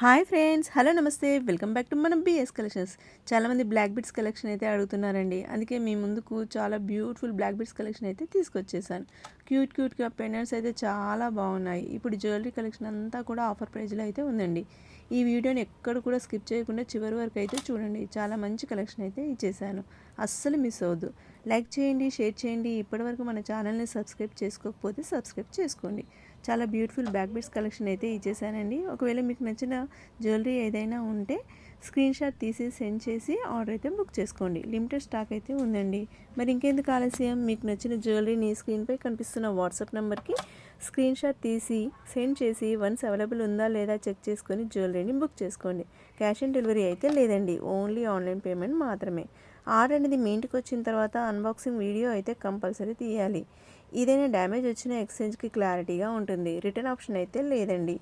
Hi friends, hello నమస్తే, welcome back to మనం BS collections. చాలామంది బ్లాక్ బిట్స్ కలెక్షన్ అయితే అడుగుతున్నారండి. అందుకే మీ ముందుకు చాలా బ్యూటిఫుల్ బ్లాక్ బిట్స్ కలెక్షన్ అయితే తీసుకొచ్చేసాను. క్యూట్గా పెండెంట్స్ అయితే చాలా బాగున్నాయి. ఇప్పుడు జ్యువెలరీ కలెక్షన్ అంతా కూడా ఆఫర్ ప్రైజ్లో అయితే ఉందండి. ఈ వీడియోని ఎక్కడ కూడా స్కిప్ చేయకుండా చివరి వరకు అయితే చూడండి. చాలా మంచి కలెక్షన్ అయితే ఇచ్చేసాను, అస్సలు మిస్ అవ్వద్దు. లైక్ చేయండి, షేర్ చేయండి. ఇప్పటివరకు మన ఛానల్ని సబ్స్క్రైబ్ చేసుకోకపోతే సబ్స్క్రైబ్ చేసుకోండి. చాలా బ్యూటిఫుల్ బ్యాక్ బిట్స్ కలెక్షన్ అయితే ఇచ్చేసానండి. ఒకవేళ మీకు నచ్చిన జ్యువెలరీ ఏదైనా ఉంటే స్క్రీన్ షాట్ తీసి సెండ్ చేసి ఆర్డర్ అయితే బుక్ చేసుకోండి. లిమిటెడ్ స్టాక్ అయితే ఉందండి. మరి ఇంకెందుకు ఆలస్యం, మీకు నచ్చిన జ్యువెలరీని స్క్రీన్పై కనిపిస్తున్న వాట్సాప్ నెంబర్కి స్క్రీన్ షాట్ తీసి సెండ్ చేసి వన్స్ అవైలబుల్ ఉందా లేదా చెక్ చేసుకొని జ్యువెలరీని బుక్ చేసుకోండి. క్యాష్ ఆన్ డెలివరీ అయితే లేదండి, ఓన్లీ ఆన్లైన్ పేమెంట్ మాత్రమే. ఆర్డర్ అనేది మీ ఇంటికి వచ్చిన తర్వాత అన్బాక్సింగ్ వీడియో అయితే కంపల్సరీ తీయాలి. ఏదైనా డ్యామేజ్ వచ్చిన ఎక్స్చేంజ్కి క్లారిటీగా ఉంటుంది. రిటర్న్ ఆప్షన్ అయితే లేదండి.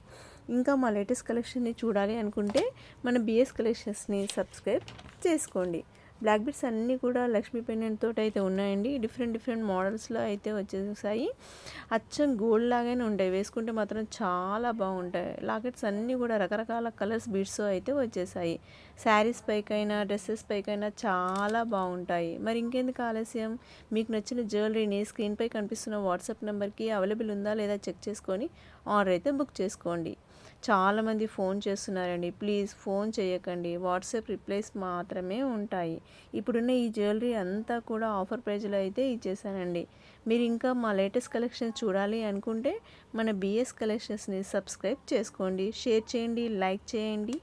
ఇంకా మా లేటెస్ట్ కలెక్షన్ని చూడాలి అనుకుంటే మన బిఎస్ కలెక్షన్స్ని సబ్స్క్రైబ్ చేసుకోండి. బ్లాక్ బిట్స్ అన్నీ కూడా లక్ష్మీ పెండెంట్ తోటి అయితే ఉన్నాయండి. డిఫరెంట్ మోడల్స్లో అయితే వచ్చేసాయి. అచ్చం గోల్డ్ లాగానే ఉంటాయి, వేసుకుంటే మాత్రం చాలా బాగుంటాయి. లాకెట్స్ అన్నీ కూడా రకరకాల కలర్స్ బీడ్స్ అయితే వచ్చేసాయి. శారీస్ పైకైనా డ్రెస్సెస్ పైకైనా చాలా బాగుంటాయి. మరి ఇంకెందుకు ఆలస్యం, మీకు నచ్చిన జ్యువెలరీని స్క్రీన్పై కనిపిస్తున్న వాట్సాప్ నెంబర్కి అవైలబుల్ ఉందా లేదా చెక్ చేసుకొని ఆర్డర్ అయితే బుక్ చేసుకోండి. చాలామంది ఫోన్ చేస్తున్నారండి, ప్లీజ్ ఫోన్ చేయకండి, వాట్సాప్ రిప్లైస్ మాత్రమే ఉంటాయి. ఇప్పుడున్న ఈ జ్యువెలరీ అంతా కూడా ఆఫర్ ప్రైజ్లో అయితే ఇచ్చేసానండి. మీరు ఇంకా మా లేటెస్ట్ కలెక్షన్స్ చూడాలి అనుకుంటే మన బిఎస్ కలెక్షన్స్ని సబ్స్క్రైబ్ చేసుకోండి, షేర్ చేయండి, లైక్ చేయండి.